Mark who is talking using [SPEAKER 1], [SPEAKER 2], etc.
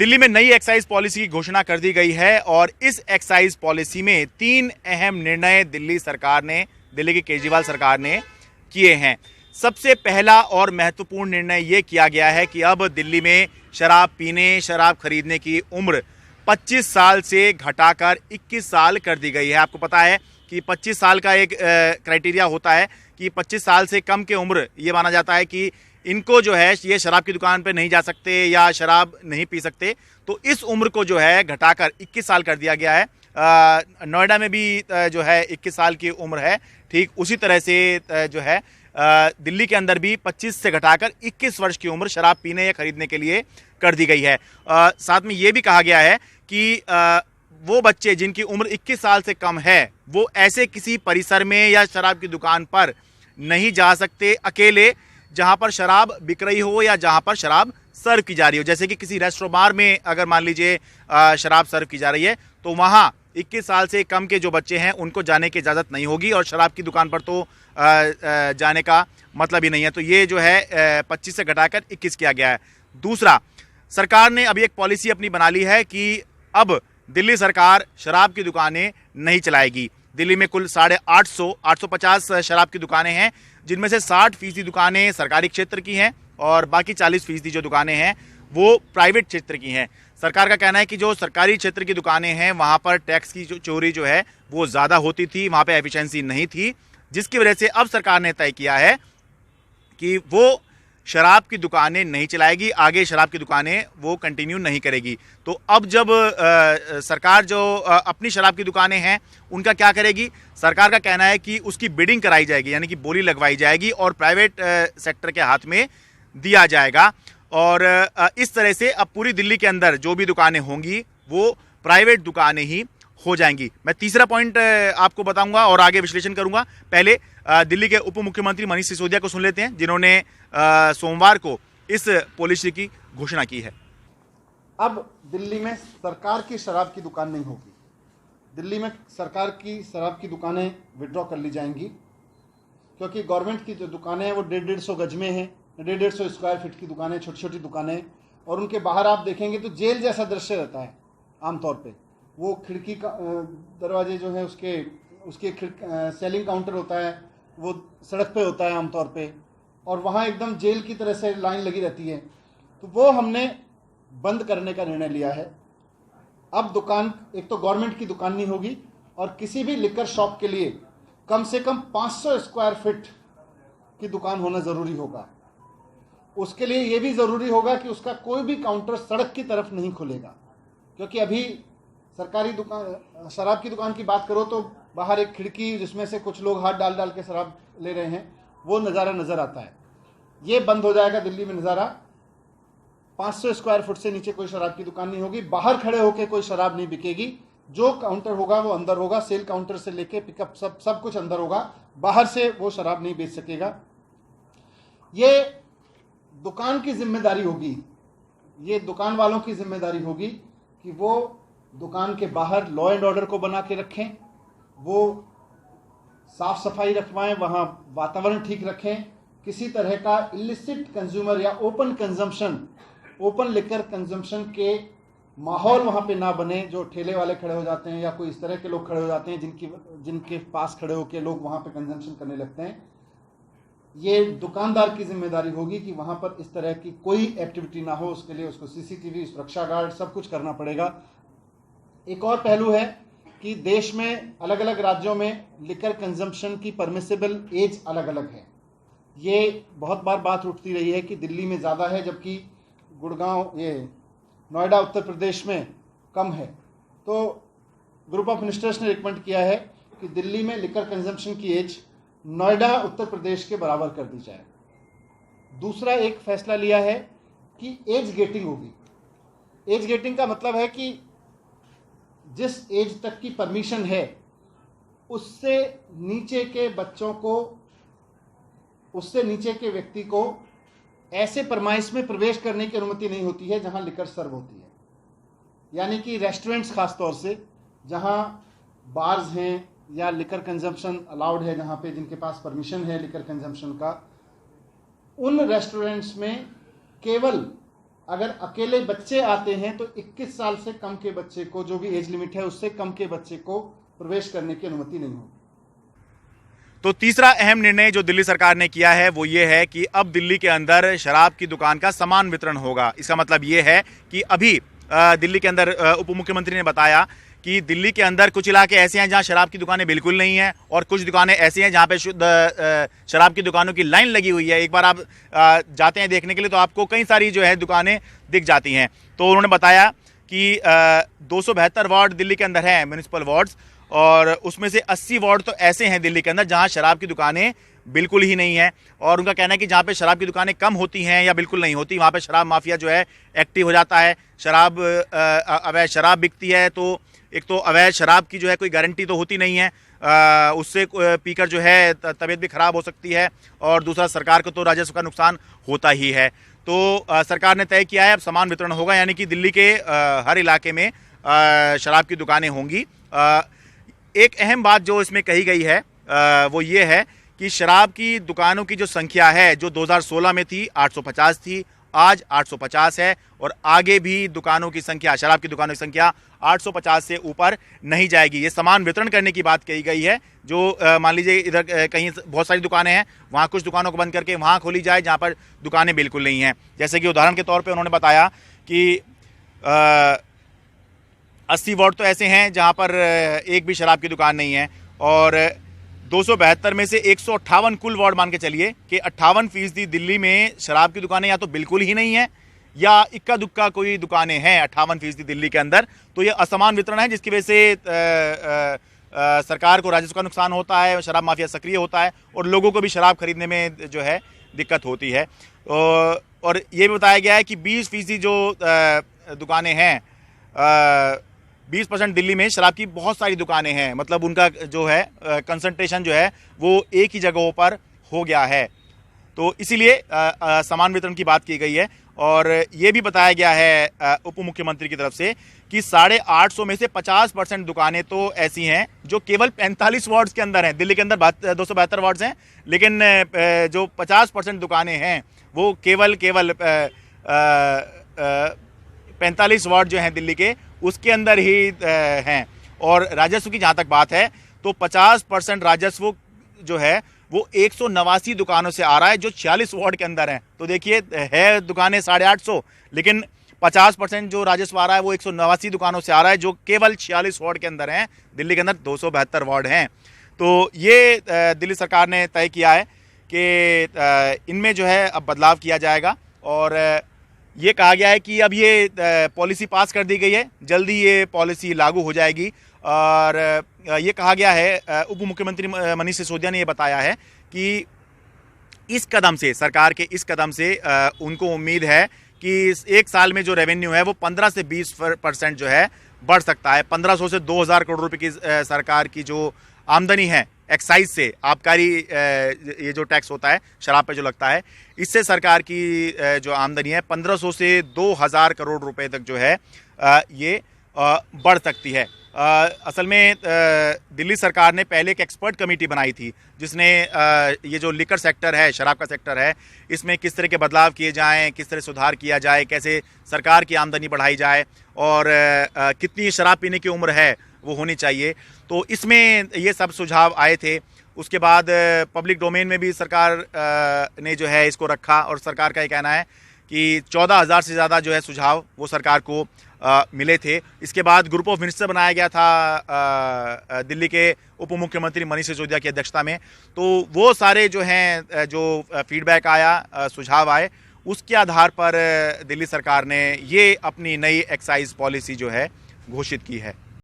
[SPEAKER 1] दिल्ली में नई excise policy की घोषणा कर दी गई है और इस एक्साइज पॉलिसी में 3 अहम निर्णय दिल्ली की केजरीवाल सरकार ने किए हैं। सबसे पहला और महत्वपूर्ण निर्णय यह किया गया है कि अब दिल्ली में शराब खरीदने की उम्र 25 साल से घटाकर 21 साल कर दी गई है। आपको पता है कि 25 साल का एक क्राइटेरिया होता है कि 25 साल से कम की उम्र ये माना जाता है कि इनको जो है ये शराब की दुकान पे नहीं जा सकते या शराब नहीं पी सकते। तो इस उम्र को जो है घटाकर 21 साल कर दिया गया है। नोएडा में भी जो है 21 साल की उम्र है। ठीक उसी तरह से जो है दिल्ली के अंदर भी 25 से घटाकर 21 वर्ष की उम्र शराब पीने या खरीदने के लिए कर दी गई है। साथ में ये भी कहा गया है कि वो बच्चे जिनकी उम्र 21 साल से कम है वो ऐसे किसी परिसर में या शराब की दुकान पर नहीं जा सकते अकेले जहां पर शराब बिक रही हो या जहां पर शराब सर्व की जा रही हो। जैसे कि किसी रेस्टोरेंट बार में अगर मान लीजिए शराब सर्व की जा रही है तो वहां 21 साल से कम के जो बच्चे हैं उनको जाने की इजाज़त नहीं होगी और शराब की दुकान पर तो जाने का मतलब ही नहीं है। तो ये जो है 25 से घटाकर 21 किया गया है। दूसरा, सरकार ने अभी एक पॉलिसी अपनी बना ली है कि अब दिल्ली सरकार शराब की दुकानें नहीं चलाएगी। दिल्ली में कुल 850 शराब की दुकानें हैं, जिनमें से 60% दुकानें सरकारी क्षेत्र की हैं और बाकी 40% जो दुकानें हैं वो प्राइवेट क्षेत्र की हैं। सरकार का कहना है कि जो सरकारी क्षेत्र की दुकानें हैं वहां पर टैक्स की चोरी जो है वो ज़्यादा होती थी, वहां पे एफिशिएंसी नहीं थी, जिसकी वजह से अब सरकार ने तय किया है कि वो शराब की दुकानें नहीं चलाएगी, आगे शराब की दुकानें वो कंटिन्यू नहीं करेगी। तो अब जब सरकार जो अपनी शराब की दुकानें हैं उनका क्या करेगी, सरकार का कहना है कि उसकी बिडिंग कराई जाएगी, यानी कि बोली लगवाई जाएगी और प्राइवेट सेक्टर के हाथ में दिया जाएगा। और इस तरह से अब पूरी दिल्ली के अंदर जो भी दुकानें होंगी वो प्राइवेट दुकानें ही हो जाएंगी। मैं तीसरा पॉइंट आपको बताऊंगा और आगे विश्लेषण करूंगा। पहले दिल्ली के उप मुख्यमंत्री मनीष सिसोदिया को सुन लेते हैं, जिन्होंने सोमवार को इस पॉलिसी की घोषणा की है।
[SPEAKER 2] अब दिल्ली में सरकार की शराब की दुकान नहीं होगी। दिल्ली में सरकार की शराब की दुकानें विड्रॉ कर ली जाएंगी, क्योंकि गवर्नमेंट की जो दुकानें हैं वो 150 गज में हैं, 150 स्क्वायर फीट की दुकानें, छोटी छोटी दुकानें, और उनके बाहर आप देखेंगे तो जेल जैसा दृश्य रहता है। आमतौर पे वो खिड़की का दरवाजे जो है उसके सेलिंग काउंटर होता है, वो सड़क पे होता है आमतौर पे, और वहाँ एकदम जेल की तरह से लाइन लगी रहती है। तो वो हमने बंद करने का निर्णय लिया है। अब दुकान एक तो गवर्नमेंट की दुकान नहीं होगी और किसी भी लिकर शॉप के लिए कम से कम 500 स्क्वायर फीट की दुकान होना ज़रूरी होगा। उसके लिए ये भी ज़रूरी होगा कि उसका कोई भी काउंटर सड़क की तरफ नहीं खुलेगा, क्योंकि अभी सरकारी दुकान शराब की दुकान की बात करो तो बाहर एक खिड़की जिसमें से कुछ लोग हाथ डाल डाल के शराब ले रहे हैं, वो नज़ारा नज़र आता है। ये बंद हो जाएगा दिल्ली में नज़ारा। 500 स्क्वायर फुट से नीचे कोई शराब की दुकान नहीं होगी। बाहर खड़े होकर कोई शराब नहीं बिकेगी। जो काउंटर होगा वो अंदर होगा, सेल काउंटर से लेके पिकअप सब कुछ अंदर होगा, बाहर से वो शराब नहीं बेच सकेगा। ये दुकान की जिम्मेदारी होगी, ये दुकान वालों की जिम्मेदारी होगी कि वो दुकान के बाहर लॉ एंड ऑर्डर को बना के रखें, वो साफ सफाई रखवाएं, वहाँ वातावरण ठीक रखें, किसी तरह का इलिसिट कंज्यूमर या ओपन लिकर कंजम्पशन के माहौल वहाँ पे ना बने, जो ठेले वाले खड़े हो जाते हैं या कोई इस तरह के लोग खड़े हो जाते हैं जिनके पास खड़े होकर लोग वहाँ पे कंजम्पशन करने लगते हैं। ये दुकानदार की जिम्मेदारी होगी कि वहाँ पर इस तरह की कोई एक्टिविटी ना हो। उसके लिए उसको सीसीटीवी, सुरक्षा गार्ड, सब कुछ करना पड़ेगा। एक और पहलू है कि देश में अलग अलग राज्यों में लिकर कंजम्पशन की परमिसिबल एज अलग अलग है। ये बहुत बार बात उठती रही है कि दिल्ली में ज़्यादा है जबकि गुड़गांव, ये नोएडा, उत्तर प्रदेश में कम है। तो ग्रुप ऑफ मिनिस्टर्स ने रिकमेंड किया है कि दिल्ली में लिकर कंजम्पशन की एज नोएडा, उत्तर प्रदेश के बराबर कर दी जाए। दूसरा एक फैसला लिया है कि एज गेटिंग होगी। एज गेटिंग का मतलब है कि जिस एज तक की परमिशन है उससे नीचे के बच्चों को, उससे नीचे के व्यक्ति को ऐसे परमाइश में प्रवेश करने की अनुमति नहीं होती है जहां लिकर सर्व होती है। यानी कि रेस्टोरेंट्स खास तौर से जहां बार्स हैं या लिकर कंजम्पशन अलाउड है, जहां पे जिनके पास परमिशन है लिकर कंजम्पशन का, उन रेस्टोरेंट्स में केवल अगर अकेले बच्चे आते हैं तो 21 साल से कम के बच्चे को, जो भी एज लिमिट है उससे कम के बच्चे को प्रवेश करने की अनुमति नहीं होगी।
[SPEAKER 1] तो तीसरा अहम निर्णय जो दिल्ली सरकार ने किया है वो ये है कि अब दिल्ली के अंदर शराब की दुकान का समान वितरण होगा। इसका मतलब ये है कि अभी दिल्ली के अंदर उप मुख्यमंत्री ने बताया कि दिल्ली के अंदर कुछ इलाके ऐसे हैं जहां शराब की दुकानें बिल्कुल नहीं हैं और कुछ दुकानें ऐसी हैं जहां पे शुद्ध शराब की दुकानों की लाइन लगी हुई है। एक बार आप जाते हैं देखने के लिए तो आपको कई सारी जो है दुकानें दिख जाती हैं। तो उन्होंने बताया कि 272 वार्ड दिल्ली के अंदर हैं म्यूनिसिपल वार्ड्स, और उसमें से 80 वार्ड तो ऐसे हैं दिल्ली के अंदर जहां शराब की दुकानें बिल्कुल ही नहीं है। और उनका कहना है कि जहां पे शराब की दुकानें कम होती हैं या बिल्कुल नहीं होती, वहां पे शराब माफिया जो है एक्टिव हो जाता है। शराब अवैध शराब बिकती है, तो एक तो अवैध शराब की जो है कोई गारंटी तो होती नहीं है, उससे पीकर जो है तबीयत भी खराब हो सकती है, और दूसरा सरकार को तो राजस्व का नुकसान होता ही है। तो सरकार ने तय किया है अब समान वितरण होगा, यानी कि दिल्ली के हर इलाके में शराब की दुकानें होंगी। एक अहम बात जो इसमें कही गई है वो ये है कि शराब की दुकानों की जो संख्या है, जो 2016 में थी 850 थी, आज 850 है, और आगे भी दुकानों की संख्या, शराब की दुकानों की संख्या 850 से ऊपर नहीं जाएगी। ये समान वितरण करने की बात कही गई है। जो मान लीजिए इधर कहीं बहुत सारी दुकानें हैं, वहाँ कुछ दुकानों को बंद करके वहाँ खोली जाए जहाँ पर दुकानें बिल्कुल नहीं हैं। जैसे कि उदाहरण के तौर पे उन्होंने बताया कि 80 वार्ड तो ऐसे हैं जहाँ पर एक भी शराब की दुकान नहीं है, और 272 में से 158 कुल वार्ड मान के चलिए कि 58% दिल्ली में शराब की दुकानें या तो बिल्कुल ही नहीं है या इक्का दुक्का कोई दुकानें हैं 58% दिल्ली के अंदर। तो ये असमान वितरण है, जिसकी वजह से सरकार को राजस्व का नुकसान होता है, शराब माफिया सक्रिय होता है और लोगों को भी शराब खरीदने में जो है दिक्कत होती है। और ये भी बताया गया है कि 20% जो दुकानें हैं, 20% दिल्ली में शराब की बहुत सारी दुकानें हैं, मतलब उनका जो है कंसंट्रेशन जो है वो एक ही जगहों पर हो गया है। तो इसीलिए समान वितरण की बात की गई है। और ये भी बताया गया है उप मुख्यमंत्री की तरफ से कि 850 में से 50% दुकानें तो ऐसी हैं जो केवल 45 वार्ड्स के अंदर हैं। दिल्ली के अंदर 272 वार्ड्स हैं, लेकिन जो 50% दुकानें हैं वो केवल 45 वार्ड जो हैं दिल्ली के, उसके अंदर ही हैं। और राजस्व की जहाँ तक बात है तो 50% राजस्व जो है वो 189 दुकानों से आ रहा है जो 46 वार्ड के अंदर हैं। तो देखिए, है दुकानें 850, लेकिन 50% जो राजस्व आ रहा है वो 189 दुकानों से आ रहा है जो केवल 46 वार्ड के अंदर हैं। दिल्ली के अंदर 272 वार्ड हैं। तो ये दिल्ली सरकार ने तय किया है कि इनमें जो है अब बदलाव किया जाएगा, और ये कहा गया है कि अब ये पॉलिसी पास कर दी गई है, जल्दी ये पॉलिसी लागू हो जाएगी। और ये कहा गया है, उप मुख्यमंत्री मनीष सिसोदिया ने ये बताया है कि इस कदम से, सरकार के इस कदम से उनको उम्मीद है कि एक साल में जो रेवेन्यू है वो 15 से 20% जो है बढ़ सकता है। 1500 से 2000 करोड़ रुपए की सरकार की जो आमदनी है एक्साइज से, आबकारी ये जो टैक्स होता है शराब पे जो लगता है, इससे सरकार की जो आमदनी है 1500 से 2000 करोड़ रुपए तक जो है ये बढ़ सकती है। असल में दिल्ली सरकार ने पहले एक एक्सपर्ट कमेटी बनाई थी जिसने ये जो लिकर सेक्टर है, शराब का सेक्टर है, इसमें किस तरह के बदलाव किए जाएं, किस तरह सुधार किया जाए, कैसे सरकार की आमदनी बढ़ाई जाए और कितनी शराब पीने की उम्र है वो होनी चाहिए। तो इसमें ये सब सुझाव आए थे। उसके बाद पब्लिक डोमेन में भी सरकार ने जो है इसको रखा, और सरकार का ये कहना है कि 14,000 से ज़्यादा जो है सुझाव वो सरकार को मिले थे। इसके बाद ग्रुप ऑफ मिनिस्टर बनाया गया था दिल्ली के उप मुख्यमंत्री मनीष सिसोदिया की अध्यक्षता में। तो वो सारे जो हैं, जो फीडबैक आया, सुझाव आए, उसके आधार पर दिल्ली सरकार ने ये अपनी नई एक्साइज पॉलिसी जो है घोषित की है।